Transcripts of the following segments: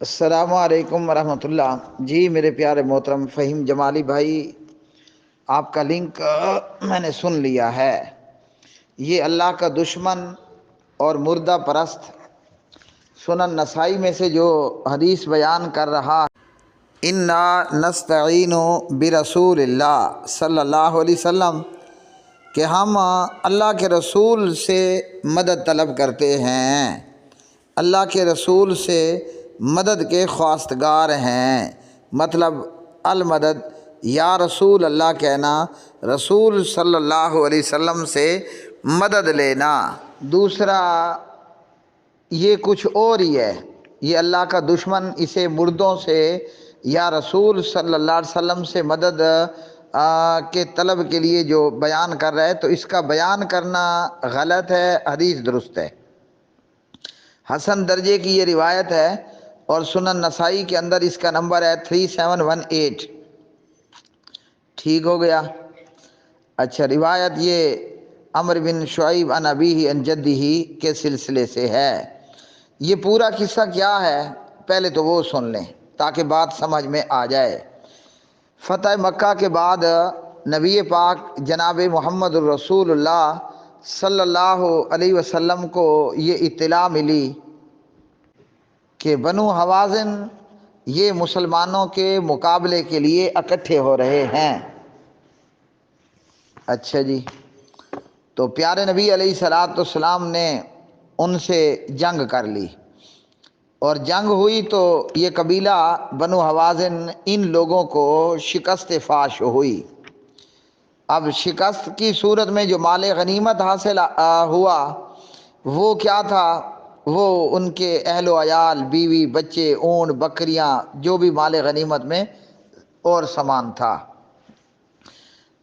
السلام علیکم ورحمۃ اللہ۔ جی میرے پیارے محترم فہیم جمالی بھائی، آپ کا لنک میں نے سن لیا ہے۔ یہ اللہ کا دشمن اور مردہ پرست سنن نسائی میں سے جو حدیث بیان کر رہا ہے، انا نستعین برسول اللہ صلی اللہ علیہ وسلم، کہ ہم اللہ کے رسول سے مدد طلب کرتے ہیں، اللہ کے رسول سے مدد کے خواستگار ہیں۔ مطلب المدد یا رسول اللہ کہنا، رسول صلی اللہ علیہ وسلم سے مدد لینا۔ دوسرا یہ کچھ اور ہی ہے، یہ اللہ کا دشمن اسے مردوں سے یا رسول صلی اللہ علیہ وسلم سے مدد کے طلب کے لیے جو بیان کر رہا ہے، تو اس کا بیان کرنا غلط ہے، حدیث درست ہے، حسن درجے کی یہ روایت ہے، اور سنن نسائی کے اندر اس کا نمبر ہے 3718۔ ٹھیک ہو گیا؟ اچھا، روایت یہ عمر بن شعیب عن ابیہ عن جدہ کے سلسلے سے ہے۔ یہ پورا قصہ کیا ہے پہلے تو وہ سن لیں تاکہ بات سمجھ میں آ جائے۔ فتح مکہ کے بعد نبی پاک جناب محمد الرسول اللہ صلی اللہ علیہ وسلم کو یہ اطلاع ملی کہ بنو حوازن یہ مسلمانوں کے مقابلے کے لیے اکٹھے ہو رہے ہیں۔ اچھا جی، تو پیارے نبی علیہ الصلوۃ والسلام نے ان سے جنگ کر لی، اور جنگ ہوئی تو یہ قبیلہ بنو حوازن ان لوگوں کو شکست فاش ہوئی۔ اب شکست کی صورت میں جو مال غنیمت حاصل ہوا وہ کیا تھا؟ وہ ان کے اہل و عیال، بیوی، بچے، اونٹ، بکریاں، جو بھی مال غنیمت میں اور سامان تھا۔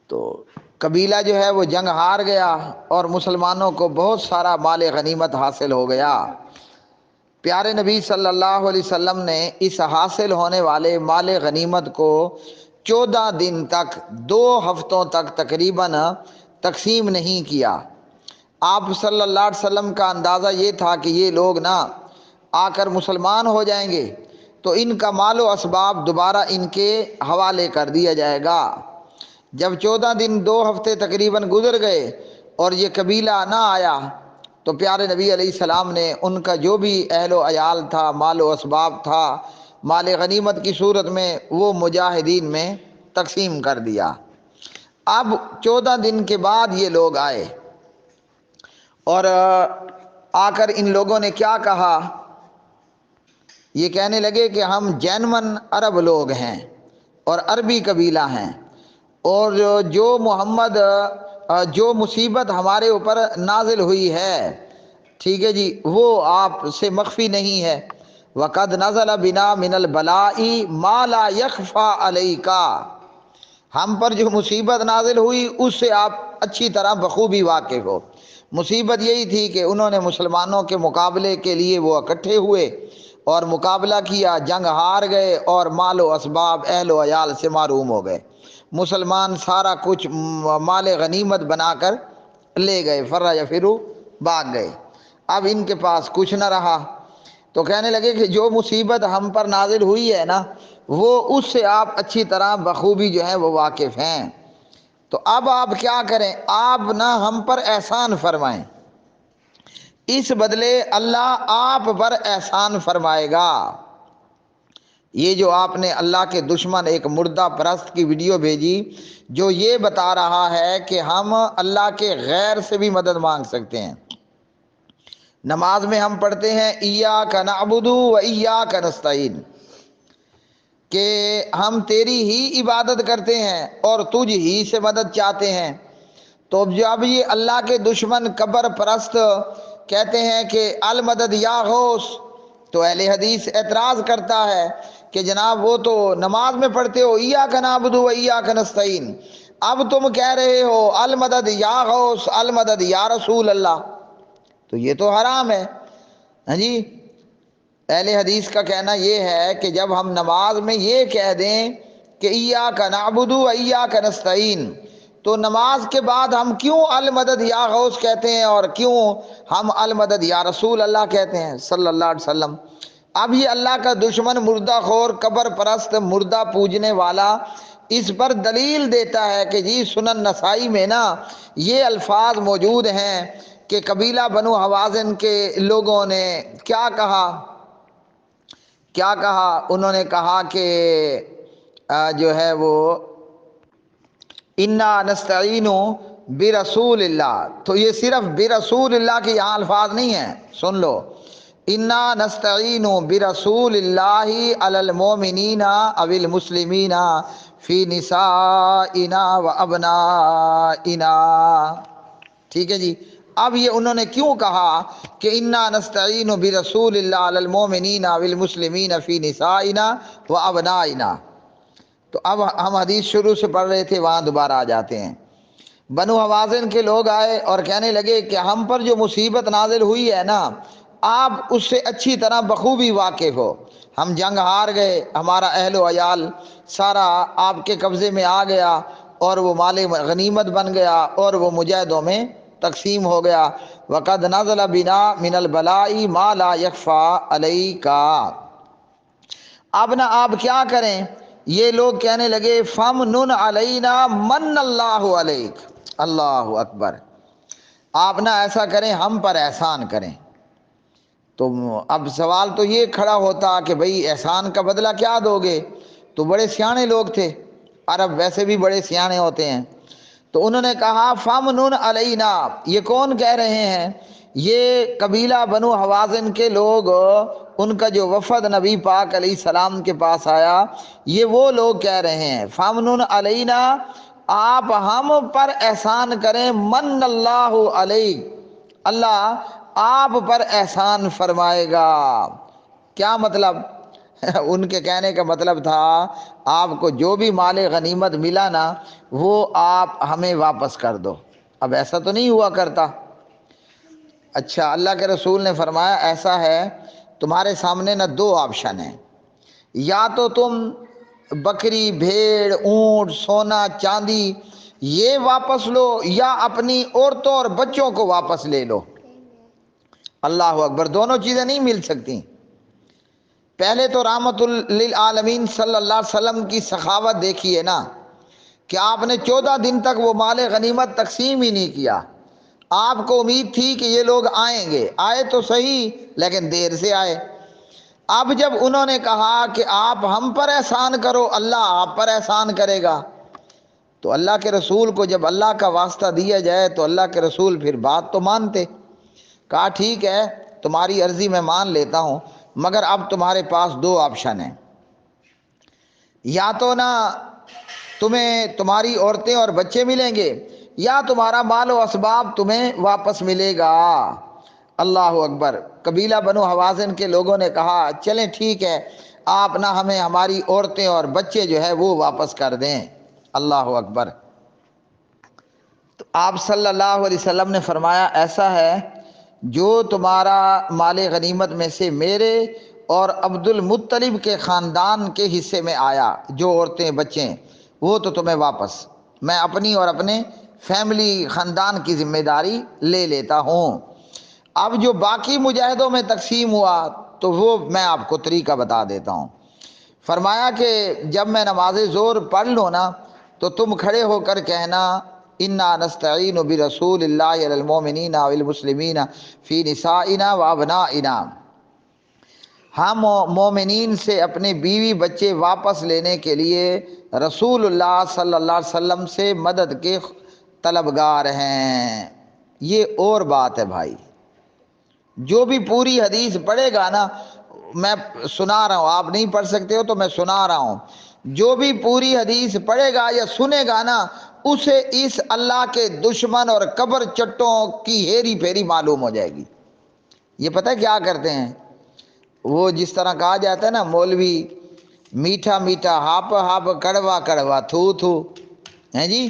تو قبیلہ جو ہے وہ جنگ ہار گیا اور مسلمانوں کو بہت سارا مال غنیمت حاصل ہو گیا۔ پیارے نبی صلی اللہ علیہ وسلم نے اس حاصل ہونے والے مال غنیمت کو 14 دن تک، 2 ہفتوں تک تقریباً تقسیم نہیں کیا۔ آپ صلی اللہ علیہ وسلم کا اندازہ یہ تھا کہ یہ لوگ آ کر مسلمان ہو جائیں گے تو ان کا مال و اسباب دوبارہ ان کے حوالے کر دیا جائے گا۔ جب 14 دن 2 ہفتے تقریباً گزر گئے اور یہ قبیلہ نہ آیا تو پیارے نبی علیہ السلام نے ان کا جو بھی اہل و عیال تھا، مال و اسباب تھا، مال غنیمت کی صورت میں وہ مجاہدین میں تقسیم کر دیا۔ اب 14 دن کے بعد یہ لوگ آئے اور آ کر ان لوگوں نے کیا کہا؟ یہ کہنے لگے کہ ہم جینون عرب لوگ ہیں اور عربی قبیلہ ہیں، اور جو محمد جو مصیبت ہمارے اوپر نازل ہوئی ہے، ٹھیک ہے جی، وہ آپ سے مخفی نہیں ہے۔ وَقَدْ نَزَلَ بِنَا مِنَ الْبَلَاءِ مَا لَا يَخْفَى عَلَيْكَ، ہم پر جو مصیبت نازل ہوئی اس سے آپ اچھی طرح بخوبی واقف ہو۔ مصیبت یہی تھی کہ انہوں نے مسلمانوں کے مقابلے کے لیے وہ اکٹھے ہوئے اور مقابلہ کیا، جنگ ہار گئے اور مال و اسباب، اہل و عیال سے محروم ہو گئے۔ مسلمان سارا کچھ مال غنیمت بنا کر لے گئے، فرّ یفرّ، بھاگ گئے۔ اب ان کے پاس کچھ نہ رہا تو کہنے لگے کہ جو مصیبت ہم پر نازل ہوئی ہے نا، وہ اس سے آپ اچھی طرح بخوبی جو ہے وہ واقف ہیں، تو اب آپ کیا کریں؟ آپ ہم پر احسان فرمائیں، اس بدلے اللہ آپ پر احسان فرمائے گا۔ یہ جو آپ نے اللہ کے دشمن ایک مردہ پرست کی ویڈیو بھیجی جو یہ بتا رہا ہے کہ ہم اللہ کے غیر سے بھی مدد مانگ سکتے ہیں۔ نماز میں ہم پڑھتے ہیں ایاک نعبد و ایاک نستعین، کہ ہم تیری ہی عبادت کرتے ہیں اور تجھ ہی سے مدد چاہتے ہیں۔ تو جب یہ اللہ کے دشمن قبر پرست کہتے ہیں کہ المدد یا غوث، تو اہل حدیث اعتراض کرتا ہے کہ جناب وہ تو نماز میں پڑھتے ہو ایاک نعبد و ایاک نستعین، اب تم کہہ رہے ہو المدد یا غوث، المدد یا رسول اللہ، تو یہ تو حرام ہے۔ ہاں جی، اہل حدیث کا کہنا یہ ہے کہ جب ہم نماز میں یہ کہہ دیں کہ ایاک نعبد و ایاک نستعین، تو نماز کے بعد ہم کیوں المدد یا غوث کہتے ہیں اور کیوں ہم المدد یا رسول اللہ کہتے ہیں صلی اللہ علیہ وسلم؟ اب یہ اللہ کا دشمن مردہ خور قبر پرست مردہ پوجنے والا اس پر دلیل دیتا ہے کہ جی سنن نسائی میں نا یہ الفاظ موجود ہیں کہ قبیلہ بنو حوازن کے لوگوں نے کیا کہا، انہوں نے کہا کہ جو ہے وہ انا نستعین برسول اللہ، تو یہ صرف برسول اللہ کے یہاں الفاظ نہیں ہیں، سن لو، انا نستعین برسول اللہ علی المؤمنین او المسلمین فی نسائنا و ابنائنا، ٹھیک ہے جی۔ اب یہ انہوں نے کیوں کہا کہ انا نستعین برسول اللہ علی المؤمنین او المسلمین فی نسائنا و ابنائنا، تو اب ہم حدیث شروع سے پڑھ رہے تھے، وہاں دوبارہ آ جاتے ہیں۔ بنو حوازن کے لوگ آئے اور کہنے لگے کہ ہم پر جو مصیبت نازل ہوئی ہے نا، آپ اس سے اچھی طرح بخوبی واقف ہو، ہم جنگ ہار گئے، ہمارا اہل و عیال سارا آپ کے قبضے میں آ گیا اور وہ مال غنیمت بن گیا اور وہ مجاہدوں میں تقسیم ہو گیا۔ وقد نزل بنا من البلاء ما لا يخفى عليك، اب نہ آپ کیا کریں، یہ لوگ کہنے لگے فمنن علینا من اللہ علیک، اللہ اکبر، آپ نہ ایسا کریں، ہم پر احسان کریں۔ تو اب سوال تو یہ کھڑا ہوتا کہ بھئی احسان کا بدلہ کیا دو گے؟ تو بڑے سیانے لوگ تھے، عرب ویسے بھی بڑے سیانے ہوتے ہیں، تو انہوں نے کہا فمنن علینا، یہ کون کہہ رہے ہیں؟ یہ قبیلہ بنو حوازن کے لوگ، ان کا جو وفد نبی پاک علیہ السلام کے پاس آیا، یہ وہ لوگ کہہ رہے ہیں فمنن علینا، آپ ہم پر احسان کریں، من اللہ علیک، اللہ آپ پر احسان فرمائے گا۔ کیا مطلب؟ ان کے کہنے کا مطلب تھا آپ کو جو بھی مال غنیمت ملا نا وہ آپ ہمیں واپس کر دو۔ اب ایسا تو نہیں ہوا کرتا۔ اچھا، اللہ کے رسول نے فرمایا ایسا ہے، تمہارے سامنے نہ دو آپشن ہیں، یا تو تم بکری، بھیڑ، اونٹ، سونا، چاندی یہ واپس لو، یا اپنی عورتوں اور بچوں کو واپس لے لو۔ اللہ اکبر، دونوں چیزیں نہیں مل سکتی۔ پہلے تو رحمت للعالمین صلی اللہ علیہ وسلم کی سخاوت دیکھیے نا، کہ آپ نے 14 دن تک وہ مال غنیمت تقسیم ہی نہیں کیا۔ آپ کو امید تھی کہ یہ لوگ آئیں گے، آئے تو صحیح لیکن دیر سے آئے۔ اب جب انہوں نے کہا کہ آپ ہم پر احسان کرو، اللہ آپ پر احسان کرے گا، تو اللہ کے رسول کو جب اللہ کا واسطہ دیا جائے تو اللہ کے رسول پھر بات تو مانتے۔ کہا ٹھیک ہے، تمہاری عرضی میں مان لیتا ہوں، مگر اب تمہارے پاس دو آپشن ہیں، یا تو نا تمہیں تمہاری عورتیں اور بچے ملیں گے، یا تمہارا مال و اسباب تمہیں واپس ملے گا۔ اللہ اکبر، قبیلہ بنو حوازن کے لوگوں نے کہا چلیں ٹھیک ہے، آپ نہ ہمیں ہماری عورتیں اور بچے جو ہے وہ واپس کر دیں۔ اللہ اکبر۔ تو آپ صلی اللہ علیہ وسلم نے فرمایا ایسا ہے، جو تمہارا مال غنیمت میں سے میرے اور عبد المطلب کے خاندان کے حصے میں آیا، جو عورتیں بچے وہ تو تمہیں واپس، میں اپنی اور اپنے فیملی خاندان کی ذمہ داری لے لیتا ہوں۔ اب جو باقی مجاہدوں میں تقسیم ہوا تو وہ میں آپ کو طریقہ بتا دیتا ہوں۔ فرمایا کہ جب میں نماز ظہر پڑھ لوں نا تو تم کھڑے ہو کر کہنا انا نستعین برسول اللہ علی المؤمنین والمسلمین فی نسائنا و ابنائنا، ہم مومنین سے اپنے بیوی بچے واپس لینے کے لیے رسول اللہ صلی اللہ علیہ وسلم سے مدد کے طلبگار ہیں۔ یہ اور بات ہے بھائی، جو بھی پوری حدیث پڑھے گا نا، میں سنا رہا ہوں، آپ نہیں پڑھ سکتے ہو تو میں سنا رہا ہوں، جو بھی پوری حدیث پڑھے گا یا سنے گا نا اسے اس اللہ کے دشمن اور قبر چٹوں کی ہیری پھیری معلوم ہو جائے گی۔ یہ پتہ ہے کیا کرتے ہیں وہ، جس طرح کہا جاتا ہے نا مولوی میٹھا میٹھا ہاپ ہاپ کڑوا کڑوا تھو تھو، ہیں جی،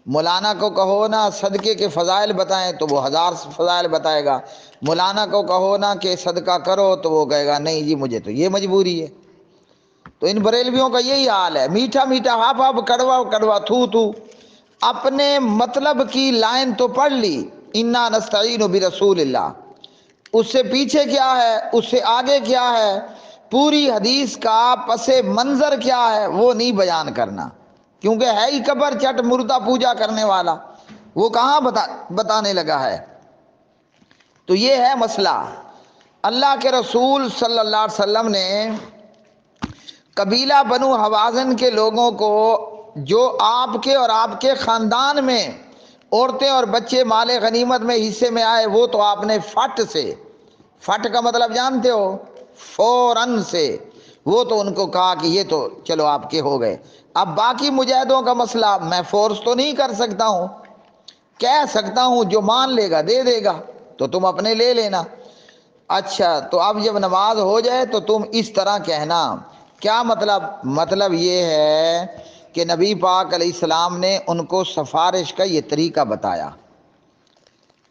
مولانا کو کہو نا صدقے کے فضائل بتائیں تو وہ 1000 فضائل بتائے گا، مولانا کو کہو نا کہ صدقہ کرو تو وہ کہے گا نہیں جی مجھے تو یہ مجبوری ہے۔ تو ان بریلویوں کا یہی حال ہے، میٹھا میٹھا ہاپ ہاپ کڑوا کڑوا تھو تھو، اپنے مطلب کی لائن تو پڑھ لی انا نستعین برسول اللہ، اس سے پیچھے کیا ہے، اس سے آگے کیا ہے، پوری حدیث کا پس منظر کیا ہے وہ نہیں بیان کرنا، کیونکہ ہے ہی قبر چٹ مردہ پوجا کرنے والا، وہ کہاں بتانے لگا ہے۔ تو یہ ہے مسئلہ۔ اللہ کے رسول صلی اللہ علیہ وسلم نے قبیلہ بنو حوازن کے لوگوں کو، جو آپ کے اور آپ کے خاندان میں عورتیں اور بچے مال غنیمت میں حصے میں آئے، وہ تو آپ نے فٹ سے، فٹ کا مطلب جانتے ہو، فوراً سے، وہ تو ان کو کہا کہ یہ تو چلو آپ کے ہو گئے۔ اب باقی مجاہدوں کا مسئلہ میں فورس تو نہیں کر سکتا ہوں، کہہ سکتا ہوں جو مان لے گا دے دے گا تو تم اپنے لے لینا۔ اچھا، تو اب جب نماز ہو جائے تو تم اس طرح کہنا۔ کیا مطلب؟ مطلب یہ ہے کہ نبی پاک علیہ السلام نے ان کو سفارش کا یہ طریقہ بتایا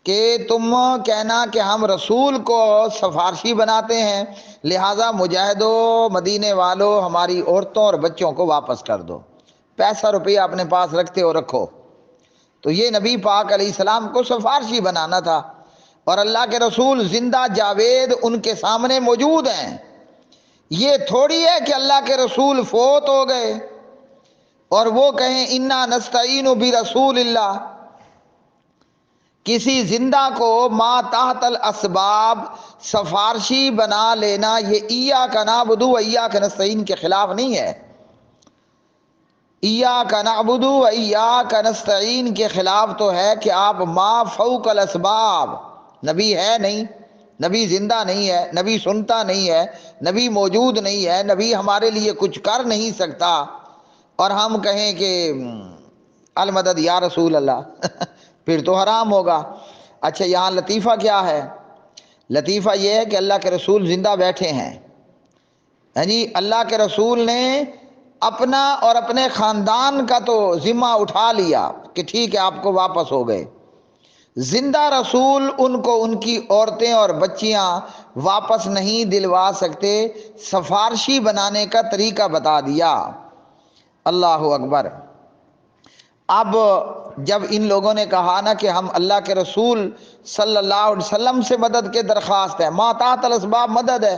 کہ تم کہنا کہ ہم رسول کو سفارشی بناتے ہیں، لہٰذا مجاہدوں، مدینے والوں، ہماری عورتوں اور بچوں کو واپس کر دو، پیسہ روپیہ اپنے پاس رکھتے ہو رکھو۔ تو یہ نبی پاک علیہ السلام کو سفارشی بنانا تھا، اور اللہ کے رسول زندہ جاوید ان کے سامنے موجود ہیں۔ یہ تھوڑی ہے کہ اللہ کے رسول فوت ہو گئے اور وہ کہیں انا نستعین برسول اللہ۔ کسی زندہ کو ما تحت الاسباب سفارشی بنا لینا یہ ایاک نعبد و ایاک نستعین کے خلاف نہیں ہے۔ ایاک نعبد و ایاک نستعین کے خلاف تو ہے کہ آپ ما فوق الاسباب، نبی ہے نہیں، نبی زندہ نہیں ہے، نبی سنتا نہیں ہے، نبی موجود نہیں ہے، نبی ہمارے لیے کچھ کر نہیں سکتا، اور ہم کہیں کہ المدد یا رسول اللہ پھر تو حرام ہوگا۔ اچھا، یہاں لطیفہ کیا ہے؟ لطیفہ یہ ہے کہ اللہ کے رسول زندہ بیٹھے ہیں، یعنی اللہ کے رسول نے اپنا اور اپنے خاندان کا تو ذمہ اٹھا لیا کہ ٹھیک ہے آپ کو واپس ہو گئے۔ زندہ رسول ان کو ان کی عورتیں اور بچیاں واپس نہیں دلوا سکتے، سفارشی بنانے کا طریقہ بتا دیا۔ اللہ اکبر۔ اب جب ان لوگوں نے کہا نا کہ ہم اللہ کے رسول صلی اللہ علیہ وسلم سے مدد کے درخواست ہے، ما تحت الاسباب مدد ہے،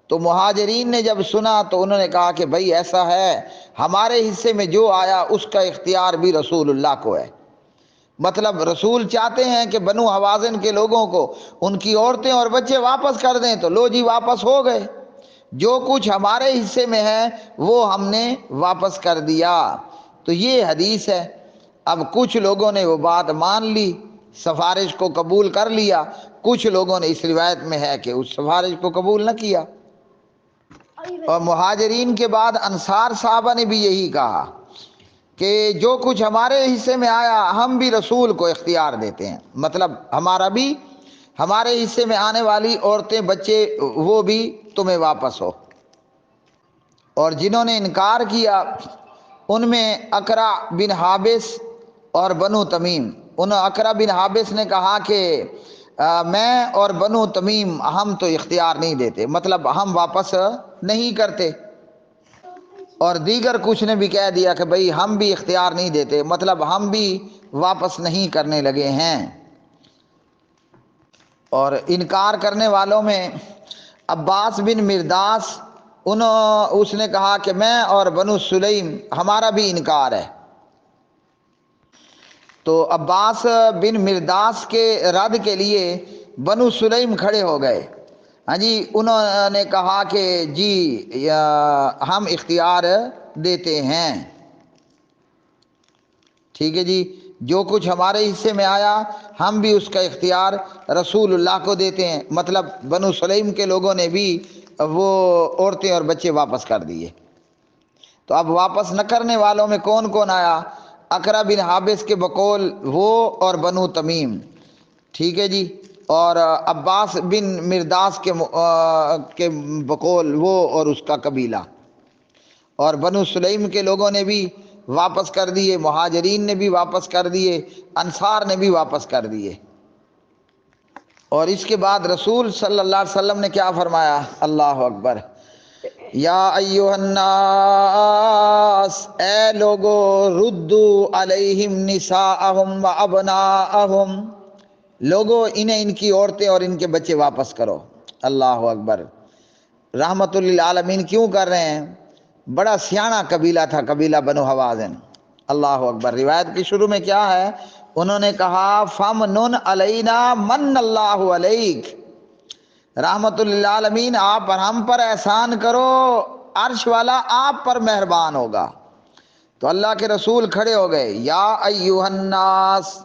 تو مہاجرین نے جب سنا تو انہوں نے کہا کہ بھائی ایسا ہے، ہمارے حصے میں جو آیا اس کا اختیار بھی رسول اللہ کو ہے۔ مطلب رسول چاہتے ہیں کہ بنو حوازن کے لوگوں کو ان کی عورتیں اور بچے واپس کر دیں، تو لو جی واپس ہو گئے، جو کچھ ہمارے حصے میں ہے وہ ہم نے واپس کر دیا۔ تو یہ حدیث ہے۔ اب کچھ لوگوں نے وہ بات مان لی، سفارش کو قبول کر لیا، کچھ لوگوں نے، اس روایت میں ہے کہ اس سفارش کو قبول نہ کیا۔ اور مہاجرین کے بعد انصار صحابہ نے بھی یہی کہا کہ جو کچھ ہمارے حصے میں آیا ہم بھی رسول کو اختیار دیتے ہیں، مطلب ہمارا بھی، ہمارے حصے میں آنے والی عورتیں بچے وہ بھی تمہیں واپس ہو۔ اور جنہوں نے انکار کیا ان میں اقرع بن حابس اور بنو تمیم۔ ان اقرع بن حابس نے کہا کہ میں اور بنو تمیم ہم تو اختیار نہیں دیتے، مطلب ہم واپس نہیں کرتے، اور دیگر کچھ نے بھی کہہ دیا کہ بھئی ہم بھی اختیار نہیں دیتے، مطلب ہم بھی واپس نہیں کرنے لگے ہیں۔ اور انکار کرنے والوں میں عباس بن مرداس، اس نے کہا کہ میں اور بنو سلیم ہمارا بھی انکار ہے۔ تو عباس بن مرداس کے رد کے لیے بنو سلیم کھڑے ہو گئے، ہاں جی، انہوں نے کہا کہ جی ہم اختیار دیتے ہیں، ٹھیک ہے جی، جو کچھ ہمارے حصے میں آیا ہم بھی اس کا اختیار رسول اللہ کو دیتے ہیں۔ مطلب بنو سلیم کے لوگوں نے بھی وہ عورتیں اور بچے واپس کر دیے۔ تو اب واپس نہ کرنے والوں میں کون کون آیا؟ اقرع بن حابس کے بقول وہ اور بنو تمیم، ٹھیک ہے جی، اور عباس بن مرداس کے بقول وہ اور اس کا قبیلہ، اور بنو سلیم کے لوگوں نے بھی واپس کر دیے، مہاجرین نے بھی واپس کر دیے، انصار نے بھی واپس کر دیے۔ اور اس کے بعد رسول صلی اللہ علیہ وسلم نے کیا فرمایا؟ اللہ اکبر۔ یا ایھا الناس، اے لوگو، ردو علیہم نساءہم و ابناءہم، لوگوں انہیں ان کی عورتیں اور ان کے بچے واپس کرو۔ اللہ اکبر۔ رحمت للعالمین کیوں کر رہے ہیں؟ بڑا سیاںا قبیلہ تھا قبیلہ بنو حوازن۔ اللہ اکبر۔ روایت کے شروع میں کیا ہے؟ انہوں نے کہا فمنن علینا من اللہ علیک، رحمت للعالمین آپ پر ہم پر احسان کرو، عرش والا آپ پر مہربان ہوگا۔ تو اللہ کے رسول کھڑے ہو گئے، یا ایھا الناس،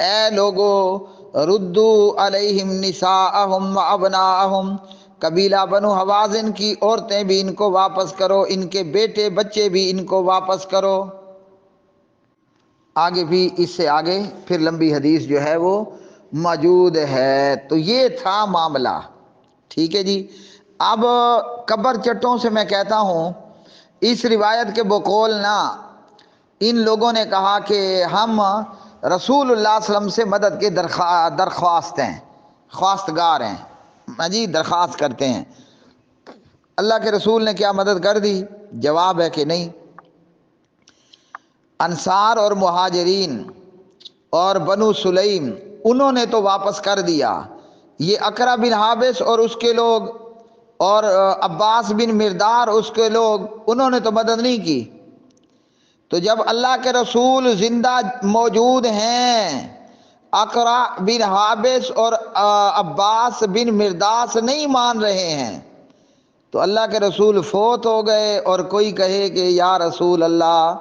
اے لوگو، ردو علیہم نساءہم و ابناءہم، قبیلہ بنو حوازن کی عورتیں بھی ان کو واپس کرو، ان کے بیٹے بچے بھی ان کو واپس کرو۔ آگے بھی اس سے آگے پھر لمبی حدیث جو ہے وہ موجود ہے۔ تو یہ تھا معاملہ، ٹھیک ہے جی۔ اب قبر چٹوں سے میں کہتا ہوں، اس روایت کے بقول نہ ان لوگوں نے کہا کہ ہم رسول اللہ صلی اللہ علیہ وسلم سے مدد کے درخواست ہیں، خواستگار ہیں، ہاں جی، درخواست کرتے ہیں۔ اللہ کے رسول نے کیا مدد کر دی؟ جواب ہے کہ نہیں۔ انصار اور مہاجرین اور بنو سلیم انہوں نے تو واپس کر دیا، یہ اقرا بن حابس اور اس کے لوگ اور عباس بن مردار اس کے لوگ، انہوں نے تو مدد نہیں کی۔ تو جب اللہ کے رسول زندہ موجود ہیں، اقرا بن حابس اور عباس بن مرداس نہیں مان رہے ہیں، تو اللہ کے رسول فوت ہو گئے، اور کوئی کہے کہ یا رسول اللہ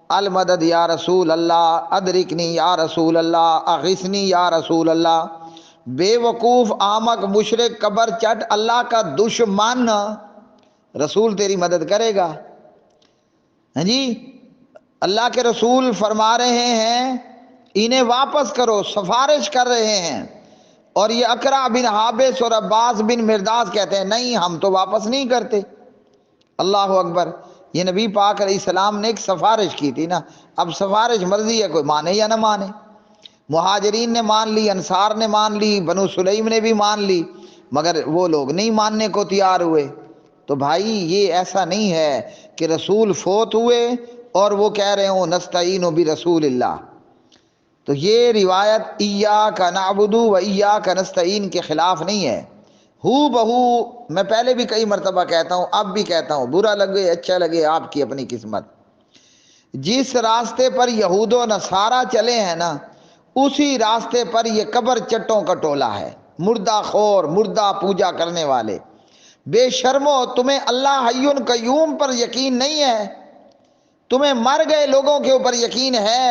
المدد، یا رسول اللہ ادرکنی، یا رسول اللہ اغثنی، یا رسول اللہ، بے وقوف احمق مشرک قبر چٹ اللہ کا دشمن، رسول تیری مدد کرے گا؟ ہاں جی، اللہ کے رسول فرما رہے ہیں انہیں واپس کرو، سفارش کر رہے ہیں، اور یہ اقرا بن حابس اور عباس بن مرداس کہتے ہیں نہیں ہم تو واپس نہیں کرتے۔ اللہ اکبر۔ یہ نبی پاک علیہ السلام نے ایک سفارش کی تھی نا، اب سفارش مرضی ہے کوئی مانے یا نہ مانے۔ مہاجرین نے مان لی، انصار نے مان لی، بنو سلیم نے بھی مان لی، مگر وہ لوگ نہیں ماننے کو تیار ہوئے۔ تو بھائی یہ ایسا نہیں ہے کہ رسول فوت ہوئے اور وہ کہہ رہے ہوں نستعین برسول اللہ۔ تو یہ روایت ایاک نعبد و ایاک نستعین کے خلاف نہیں ہے، ہو بہو میں پہلے بھی کئی مرتبہ کہتا ہوں، اب بھی کہتا ہوں، برا لگے اچھا لگے آپ کی اپنی قسمت، جس راستے پر یہود و نصارہ چلے ہیں نا، اسی راستے پر یہ قبر چٹوں کا ٹولہ ہے، مردہ خور، مردہ پوجا کرنے والے۔ بے شرمو، تمہیں اللہ حی قیوم پر یقین نہیں ہے؟ تمہیں مر گئے لوگوں کے اوپر یقین ہے؟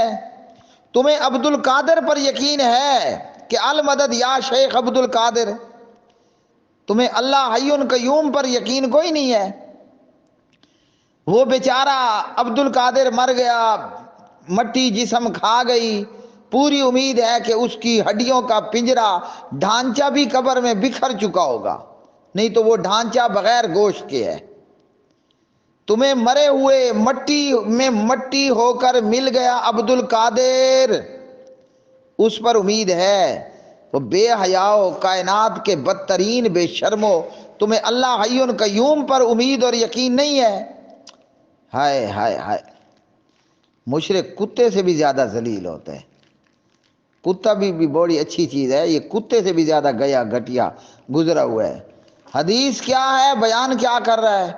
تمہیں عبد القادر پر یقین ہے کہ المدد یا شیخ عبد القادر؟ تمہیں اللہ حی قیوم پر یقین کوئی نہیں ہے؟ وہ بیچارہ عبد القادر مر گیا، مٹی جسم کھا گئی، پوری امید ہے کہ اس کی ہڈیوں کا پنجرا ڈھانچہ بھی قبر میں بکھر چکا ہوگا، نہیں تو وہ ڈھانچہ بغیر گوشت کے ہے۔ تمہیں مرے ہوئے مٹی میں مٹی ہو کر مل گیا عبد القادر، اس پر امید ہے۔ تو بے حیاؤ، کائنات کے بدترین بے شرمو، تمہیں اللہ حی قیوم پر امید اور یقین نہیں ہے؟ ہائے ہائے ہائے، مشرک کتے سے بھی زیادہ ذلیل ہوتا ہے۔ کتا بھی بڑی اچھی چیز ہے، یہ کتے سے بھی زیادہ گیا گھٹیا گزرا ہوا ہے۔ حدیث کیا ہے، بیان کیا کر رہا ہے؟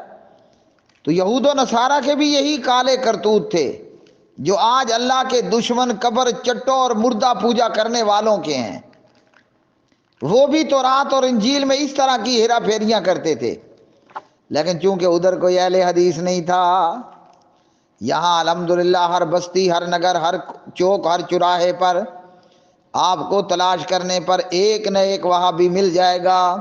تو یہود و نصارہ کے بھی یہی کالے کرتوت تھے جو آج اللہ کے دشمن قبر چٹوں اور مردہ پوجا کرنے والوں کے ہیں۔ وہ بھی تورات اور انجیل میں اس طرح کی ہیرا پھیریاں کرتے تھے، لیکن چونکہ ادھر کوئی اہل حدیث نہیں تھا، یہاں الحمدللہ ہر بستی، ہر نگر، ہر چوک، ہر چوراہے پر آپ کو تلاش کرنے پر ایک نہ ایک وہابی مل جائے گا۔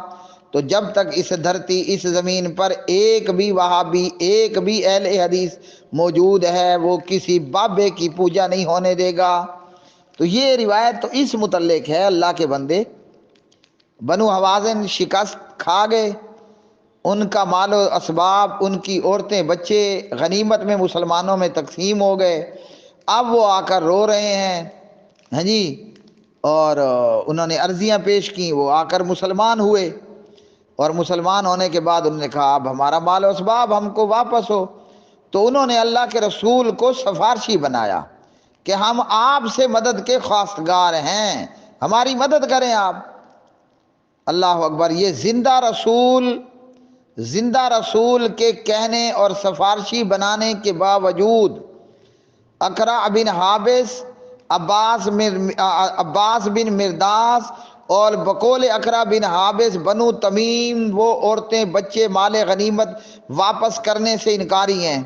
تو جب تک اس دھرتی، اس زمین پر ایک بھی وہابی، ایک بھی اہل حدیث موجود ہے، وہ کسی بابے کی پوجا نہیں ہونے دے گا۔ تو یہ روایت تو اس متعلق ہے، اللہ کے بندے، بنو حوازن شکست کھا گئے، ان کا مال و اسباب، ان کی عورتیں بچے غنیمت میں مسلمانوں میں تقسیم ہو گئے۔ اب وہ آ کر رو رہے ہیں، ہاں جی، اور انہوں نے عرضیاں پیش کی، وہ آ کر مسلمان ہوئے، اور مسلمان ہونے کے بعد انہوں نے کہا اب ہمارا مال و اسباب ہم کو واپس ہو۔ تو انہوں نے اللہ کے رسول کو سفارشی بنایا کہ ہم آپ سے مدد کے خواستگار ہیں، ہماری مدد کریں آپ۔ اللہ اکبر۔ یہ زندہ رسول کے کہنے اور سفارشی بنانے کے باوجود اقرع بن حابس، عباس بن مرداس اور بقول اقرع بن حابس بنو تمیم، وہ عورتیں بچے مال غنیمت واپس کرنے سے انکاری ہیں۔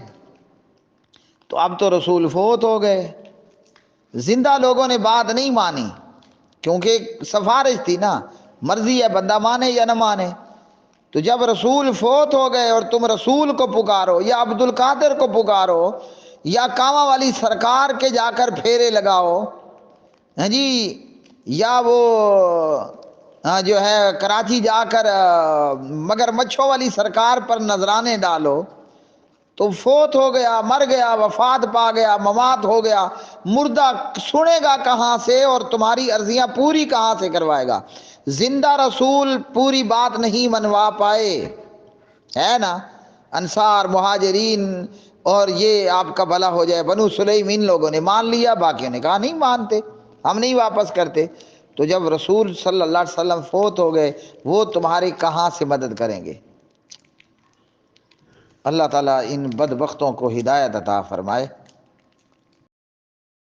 تو اب تو رسول فوت ہو گئے، زندہ لوگوں نے بات نہیں مانی، کیونکہ سفارش تھی نا، مرضی ہے بندہ مانے یا نہ مانے۔ تو جب رسول فوت ہو گئے اور تم رسول کو پکارو یا عبد القادر کو پکارو یا کاما والی سرکار کے جا کر پھیرے لگاؤ، ہاں جی، یا وہ جو ہے کراچی جا کر مگر مچھو والی سرکار پر نذرانے ڈالو، تو فوت ہو گیا، مر گیا، وفات پا گیا، ممات ہو گیا، مردہ سنے گا کہاں سے اور تمہاری عرضیاں پوری کہاں سے کروائے گا؟ زندہ رسول پوری بات نہیں منوا پائے، ہے نا۔ انصار، مہاجرین اور یہ آپ کا بھلا ہو جائے بنو سلیم، ان لوگوں نے مان لیا، باقیوں نے کہا نہیں مانتے، ہم نہیں واپس کرتے۔ تو جب رسول صلی اللہ علیہ وسلم فوت ہو گئے، وہ تمہاری کہاں سے مدد کریں گے؟ اللہ تعالیٰ ان بدبختوں کو ہدایت عطا فرمائے۔